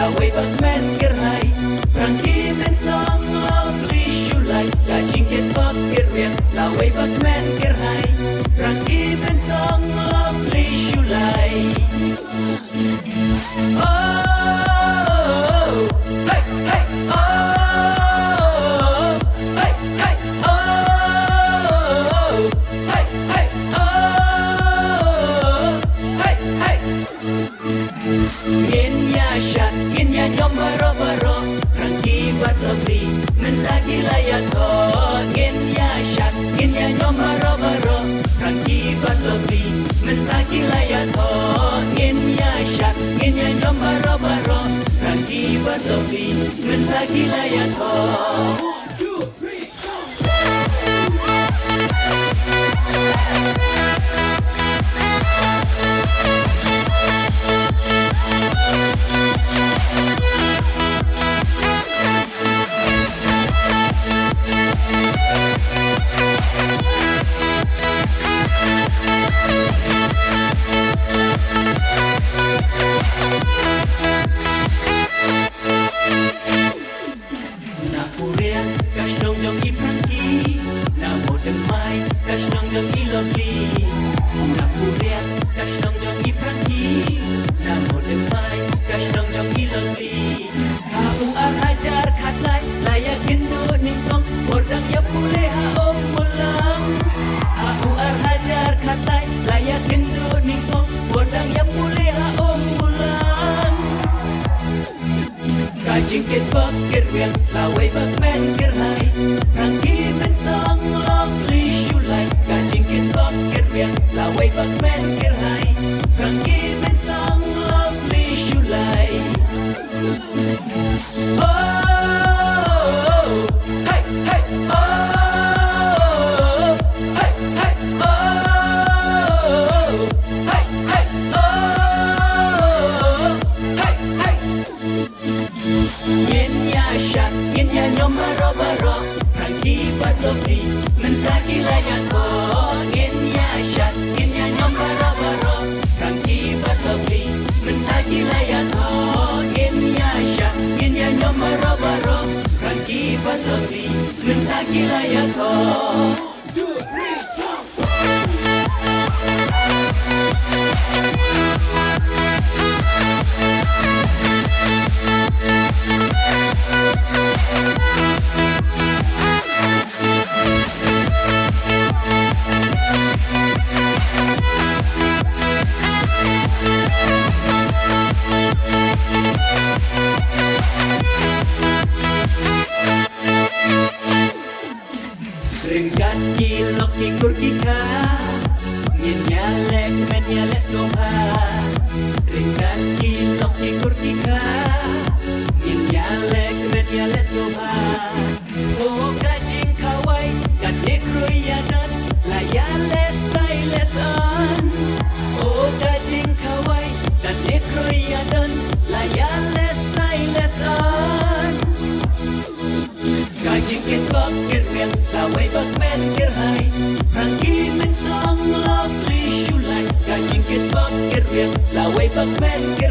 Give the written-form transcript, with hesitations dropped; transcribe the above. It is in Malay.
la way bak men gerhai Rangki men song lovely shulai La jingket bak gerwian la way bak men gerhai Rangki men song lovely shulai Oh hey hey oh hey hey oh hey hey oh hey hey Ngin ya shat ngin ya nyom baro baro Rangki bat lovely men lagi layak ho Ngin ya shat ngin ya nyom baro baro Rangki bat lovely men lagi layak ho Ngin ya shat ngin ya nyom baro baro Rangki bat lovely men lagi layak ho Jingket bak gerwian la way bak men gerhai Rangki men song lovely shulai Ka jingket bak gerwian la way bak men gerhai Rangki men song lovely shulai Oh hey hey oh hey hey oh hey hey oh hey hey Ngin ya shat, ngin ya nyom baro baro Rangki bat lovely, men lagi layak ho Ngin ya shat, ngin ya nyom baro baro Rangki bat lovely, men lagi layak ho Ngin ya shat, ngin ya nyom baro baro Rangki bat lovely, men lagi layak ho Ringkat kilok tikur kika Ngin nyalek men nyalek soha Ringkat kilok tikur kika Ngin nyalek men nyalek soha Oh kajing kawai kat nekroyanan Layales bailesan Oh kajing kawai kat nekroyanan Layales bailesan Kajing ketbak gerwian la way bak men gerhai Rangki men song lovely shulai Kajing ketbak gerwian la way bak men gerhai